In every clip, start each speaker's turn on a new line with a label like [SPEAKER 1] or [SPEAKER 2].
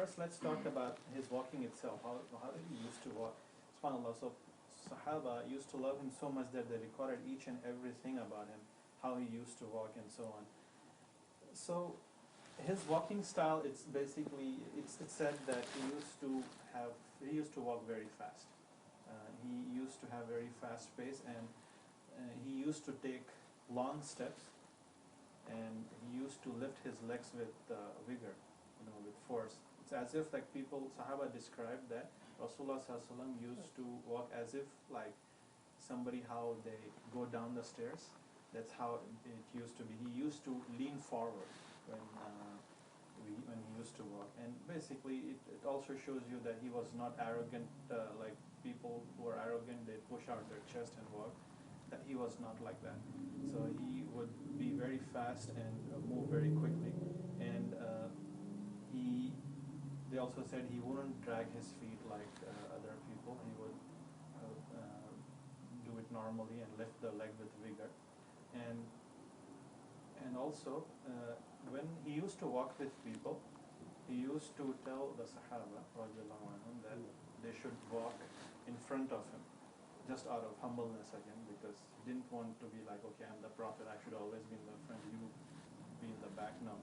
[SPEAKER 1] first let's talk about his walking itself. How did he used to walk? SubhanAllah. So Sahaba used to love him so much that they recorded each and everything about him, how he used to walk and so on. So his walking style, it's basically, it's said that he used to walk very fast. He used to have very fast pace, and he used to take long steps, and he used to lift his legs with vigor, with force. It's as if like Sahaba described that Rasulullah Sallallahu Alaihi Wasallam used to walk as if like somebody how they go down the stairs. That's how it used to be. He used to lean forward when he used to walk, and basically it also shows you that he was not arrogant like people who are arrogant. They push out their chest and walk. That he was not like that. So he would be very fast and move very quickly, and they also said he wouldn't drag his feet like other people. He would do it normally and lift the leg with vigor. And also, when he used to walk with people, he used to tell the Sahaba radiallahu anhum, that they should walk in front of him, just out of humbleness again, because he didn't want to be like, okay, I'm the Prophet, I should always be in the front, you be in the back. No.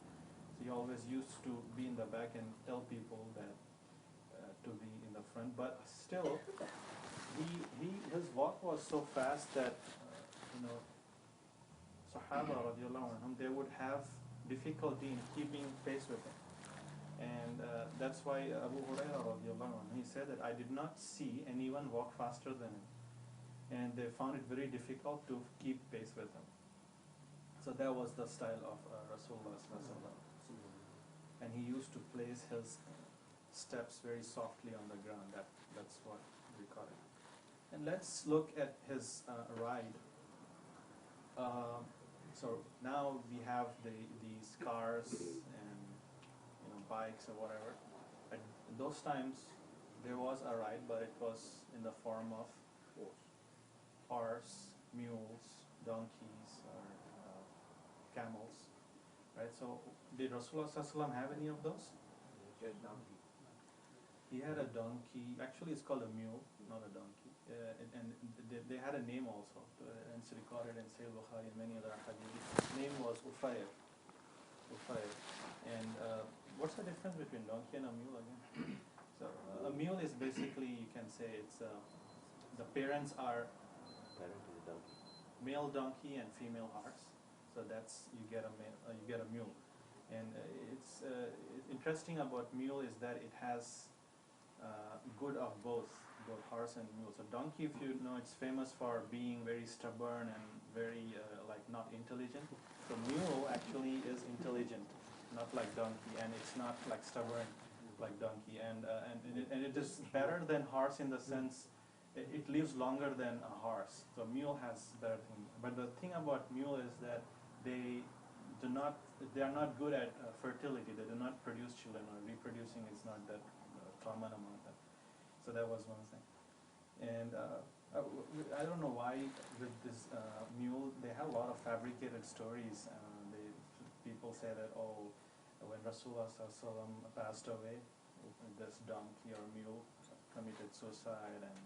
[SPEAKER 1] So he always used to be in the back and tell people that to be in the front. But still, his walk was so fast that Sahaba radiallahu anhum, they would have difficulty in keeping pace with him. And that's why Abu Hurairah radiallahu anhu, he said that I did not see anyone walk faster than him. And they found it very difficult to keep pace with him. So that was the style of Rasulullah sallallahu alaihi wasallam. And he used to place his steps very softly on the ground. That's what we call it. And let's look at his ride. So now we have these cars and bikes or whatever. At those times there was a ride, but it was in the form of horse, mules, donkeys, or camels, right? So did Rasulullah sallallahu alaihi wasallam have any of those? He had a donkey. Actually, it's called a mule, not a donkey. And they had a name also, and it's recorded in Sahih Bukhari and many other hadith. His name was Ufayr. And what's the difference between donkey and a mule again? So a mule is basically, you can say it's the parents are male donkey and female horse. So that's you get a mule. And it's interesting about mule is that it has good of both horse and mule. So donkey, if you know, it's famous for being very stubborn and very not intelligent. So mule actually is intelligent, not like donkey, and it's not like stubborn like donkey. And it is better than horse in the sense it lives longer than a horse. So mule has better thing. But the thing about mule is that they are not good at fertility. They do not produce children, or reproducing is not that common among them. So that was one thing. And I don't know why with this mule, they have a lot of fabricated stories. People say that, when Rasulullah sallallahu alaihi wasallam passed away, this donkey or mule committed suicide, and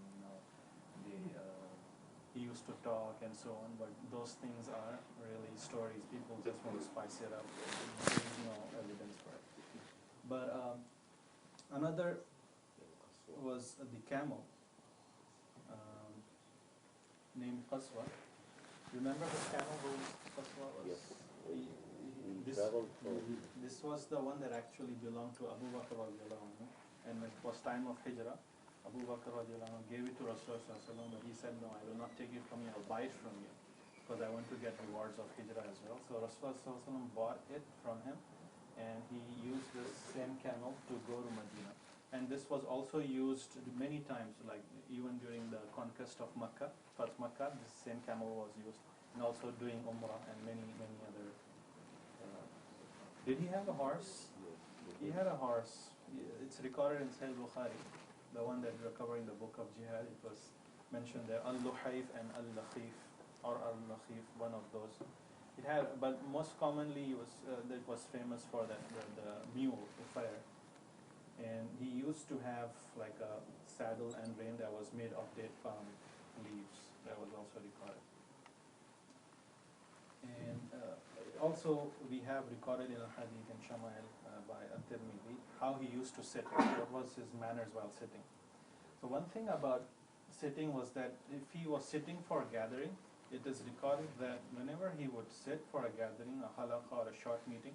[SPEAKER 1] he used to talk and so on, but those things are really stories. People just want to spice it up. There is no evidence for it. But another was the camel named Qaswa. Remember the camel who Qaswa was?
[SPEAKER 2] Yes.
[SPEAKER 1] This was the one that actually belonged to Abu Bakr radiallahu anhu, and when it was time of Hijrah, Abu Bakr radiallahu anhu gave it to Rasulullah sallallahu alaihi wasallam, but he said, no, I will not take it from you, I'll buy it from you, because I want to get rewards of Hijrah as well. So Rasulullah sallallahu alaihi wasallam bought it from him, and he used this same camel to go to Medina. And this was also used many times, like even during the conquest of Makkah, Fath Makkah, this same camel was used, and also doing Umrah and many other. Did he have a horse? He had a horse. It's recorded in Sahih Bukhari, the one that we are covering, the book of Jihad. It was mentioned there, Al-Luhayf and Al-Lakhif, or Al-Lakhif, one of those. It had, but most commonly it was famous for the mule, the fire. used to have like a saddle and rein that was made of date palm leaves. That was also recorded. And also we have recorded in a hadith in Shama'il by At-Tirmidhi how he used to sit, what was his manners while sitting. So one thing about sitting was that if he was sitting for a gathering, it is recorded that whenever he would sit for a gathering, a halaqah or a short meeting,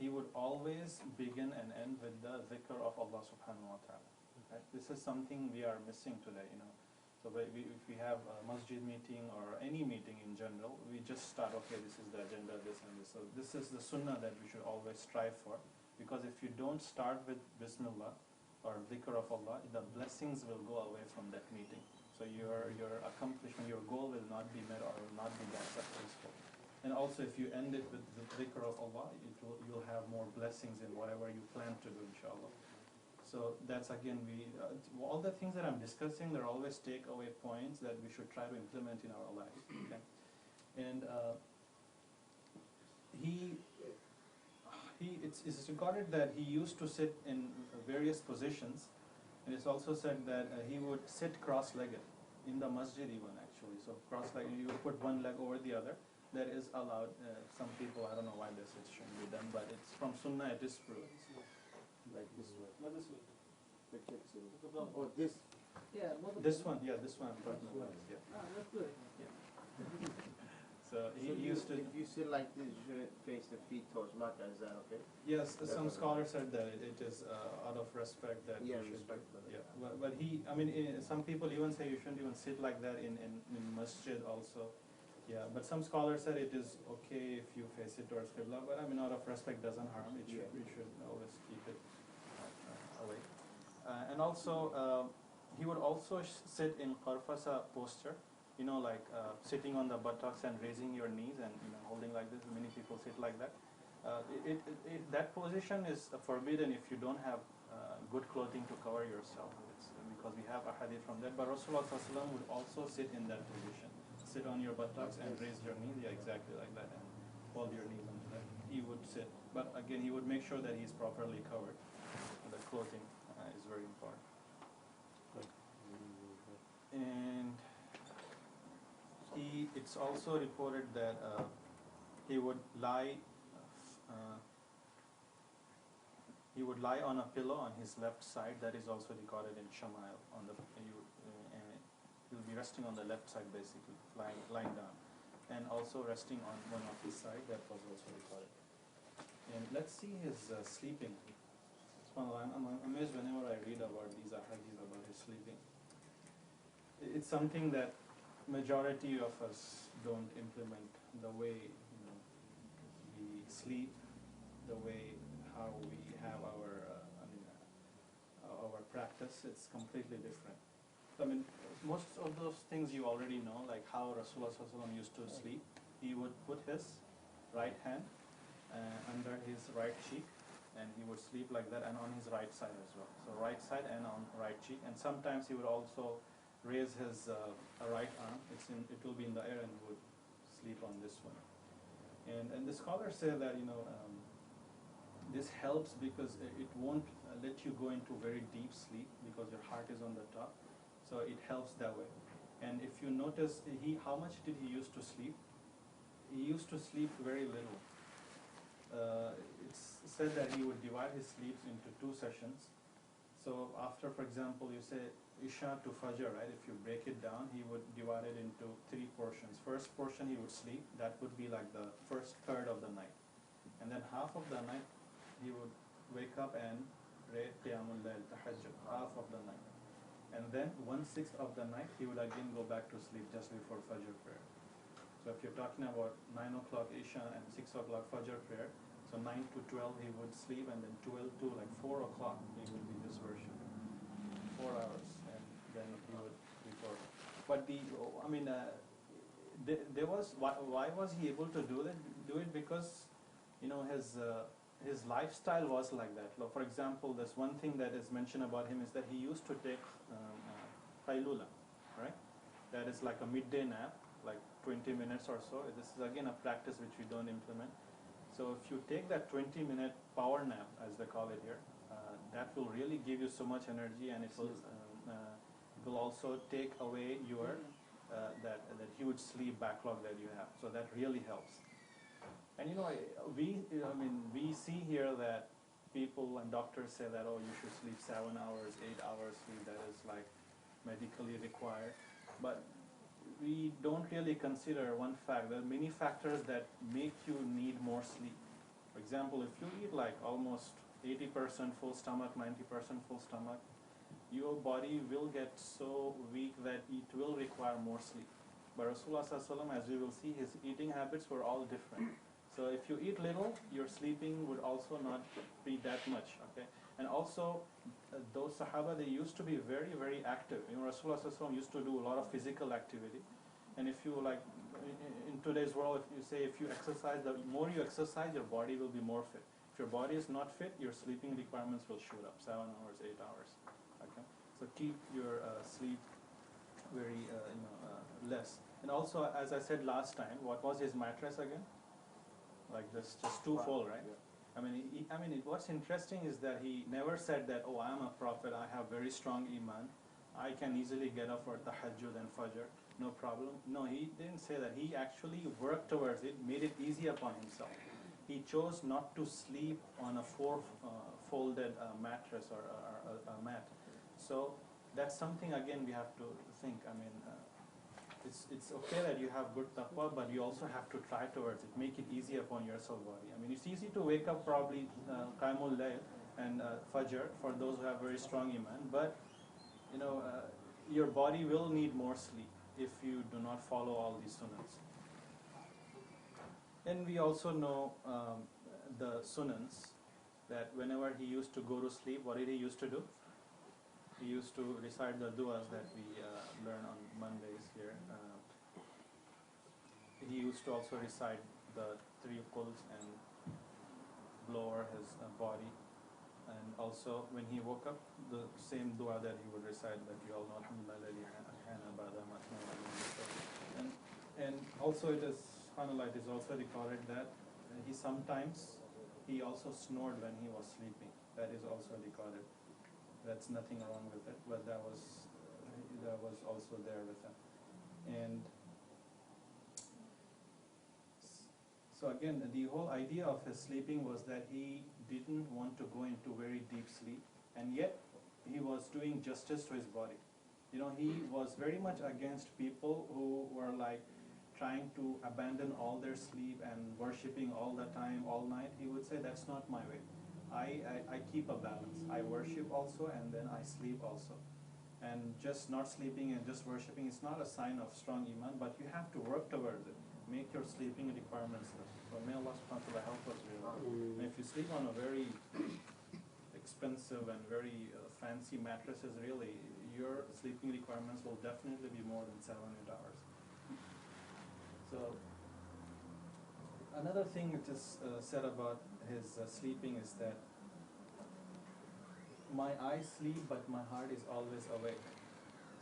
[SPEAKER 1] he would always begin and end with the dhikr of Allah subhanahu wa ta'ala. Right? This is something we are missing today, you know. So if we have a masjid meeting or any meeting in general, we just start, okay, this is the agenda, this and this. So this is the sunnah that we should always strive for, because if you don't start with Bismillah or dhikr of Allah, the blessings will go away from that meeting. So your accomplishment, your goal will not be met or will not be that successful. And also if you end it with the dhikr of Allah, you'll have more blessings in whatever you plan to do, inshallah. So that's again, all the things that I'm discussing, they're always takeaway points that we should try to implement in our lives. Okay? And it's recorded that he used to sit in various positions, and it's also said that he would sit cross-legged in the masjid even actually. So cross-legged, you put one leg over the other. That is allowed. Some people, I don't know why this shouldn't be done, but it's from Sunnah, it is proved.
[SPEAKER 2] Like this way.
[SPEAKER 3] Not this way.
[SPEAKER 2] Or this.
[SPEAKER 3] Yeah,
[SPEAKER 1] This one, yeah, this one I'm talking about. Yeah.
[SPEAKER 3] Ah, that's good.
[SPEAKER 1] So he used to.
[SPEAKER 2] If you sit like this, you shouldn't face the feet towards Makkah. Is that okay?
[SPEAKER 1] Yes, some scholars said that it is out of respect that
[SPEAKER 2] Yeah,
[SPEAKER 1] you should.
[SPEAKER 2] respect for that.
[SPEAKER 1] Yeah, but some people even say you shouldn't even sit like that in masjid also. Yeah, but some scholars said it is okay if you face it towards Qibla, but out of respect doesn't harm. We should always keep it away. And also, he would also sit in qarfasa posture, like sitting on the buttocks and raising your knees and holding like this. Many people sit like that. That position is forbidden if you don't have good clothing to cover yourself. It's because we have a hadith from that. But Rasulullah ﷺ would also sit in that position. Sit on your buttocks and raise your knees, yeah, exactly like that, and hold your knees on that. He would sit, but again, he would make sure that he's properly covered. The clothing is very important. And it's also reported that he would lie on a pillow on his left side. That is also recorded in Shama'il. He'll be resting on the left side, basically, lying down, and also resting on one of his side. That was also recorded. And let's see his sleeping. I'm amazed whenever I read about these ahadith about his sleeping. It's something that majority of us don't implement. The way we sleep, the way how we have our practice, it's completely different. Most of those things you already know, like how Rasulullah ﷺ used to sleep. He would put his right hand under his right cheek, and he would sleep like that, and on his right side as well. So right side and on right cheek, and sometimes he would also raise his right arm. It will be in the air, and he would sleep on this one. And the scholars say that this helps because it won't let you go into very deep sleep because your heart is on the top. So it helps that way. And if you notice, how much did he used to sleep? He used to sleep very little. It's said that he would divide his sleeps into 2 sessions. So after, for example, you say Isha to Fajr, right? If you break it down, he would divide it into 3 portions. First portion he would sleep. That would be like the first third of the night. And then half of the night, he would wake up and read Qiyamul Layl, Tahajjud, half of the night. And then 1/6 of the night, he would again go back to sleep just before Fajr prayer. So if you're talking about 9 o'clock Isha and 6 o'clock Fajr prayer, so 9 to 12 he would sleep, and then 12 to like 4 o'clock he would be this version, 4 hours, and then he would before. But there was why was he able to do it? Because his lifestyle was like that. For example, there's one thing that is mentioned about him is that he used to take qaylula, right? That is like a midday nap, like 20 minutes or so. This is again a practice which we don't implement. So if you take that 20-minute power nap, as they call it here, That will really give you so much energy, and it will also take away your that huge sleep backlog that you have. So that really helps. And we see here that people and doctors say that, oh, you should sleep 7 hours, 8 hours sleep, that is like medically required. But we don't really consider one fact. There are many factors that make you need more sleep. For example, if you eat like almost 80% full stomach, 90% full stomach, your body will get so weak that it will require more sleep. But Rasulullah ﷺ, as we will see, his eating habits were all different. So if you eat little, your sleeping would also not be that much. Okay, and also those Sahaba, they used to be very, very active. Rasulullah ﷺ used to do a lot of physical activity. And if you like, in today's world, if you exercise, the more you exercise, your body will be more fit. If your body is not fit, your sleeping requirements will shoot up, 7 hours, 8 hours. Okay, so keep your sleep very less. And also, as I said last time, what was his mattress again? Like this, just two-fold, right? Yeah. What's interesting is that he never said that, oh, I'm a prophet, I have very strong iman, I can easily get up for tahajjud and fajr, no problem. No, he didn't say that. He actually worked towards it, made it easy upon himself. He chose not to sleep on a four-folded mattress or a mat. So that's something, again, we have to think. It's okay that you have good taqwa, but you also have to try towards it. Make it easy upon yourself body. It's easy to wake up probably Qaimul Layl and Fajr for those who have very strong iman, but your body will need more sleep if you do not follow all these sunnahs. And we also know the sunnahs, that whenever he used to go to sleep, what did he used to do? He used to recite the du'as that we learn on Mondays here. He used to also recite the 3 quls and blow over his body. And also, when he woke up, the same dua that he would recite, that you all know, and also it is, subhanAllah, it is also recorded that he also snored when he was sleeping. That is also recorded. That's nothing wrong with it, but that was also there with him. And so again, the whole idea of his sleeping was that he didn't want to go into very deep sleep, and yet he was doing justice to his body. He was very much against people who were like trying to abandon all their sleep and worshipping all the time, all night. He would say, that's not my way. I keep a balance. I worship also, and then I sleep also. And just not sleeping and just worshipping is not a sign of strong iman, but you have to work towards it. Make your sleeping requirements less. So may Allah subhanahu wa ta'ala help us really. And if you sleep on a very expensive and very fancy mattresses, really, your sleeping requirements will definitely be more than 7 or 8 hours. So another thing which is said about his sleeping is that my eyes sleep, but my heart is always awake.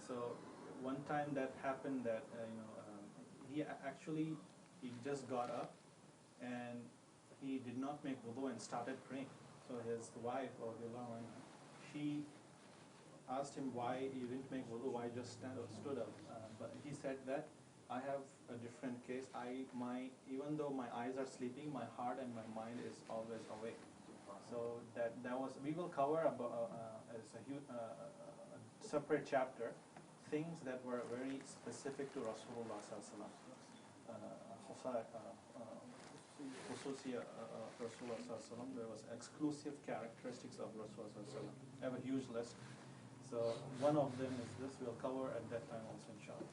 [SPEAKER 1] So one time that happened that he just got up and he did not make wudu and started praying. So his wife, she asked him why you didn't make wudu, why just stood up. But he said that I have a different case. Even though my eyes are sleeping, my heart and my mind is always awake. So that was, we will cover as a separate chapter things that were very specific to Rasulullah sallallahu alaihi wasallam. There was exclusive characteristics of Rasulullah sallallahu alaihi wasallam. I have a huge list. So one of them is this. We'll cover at that time also, inshallah.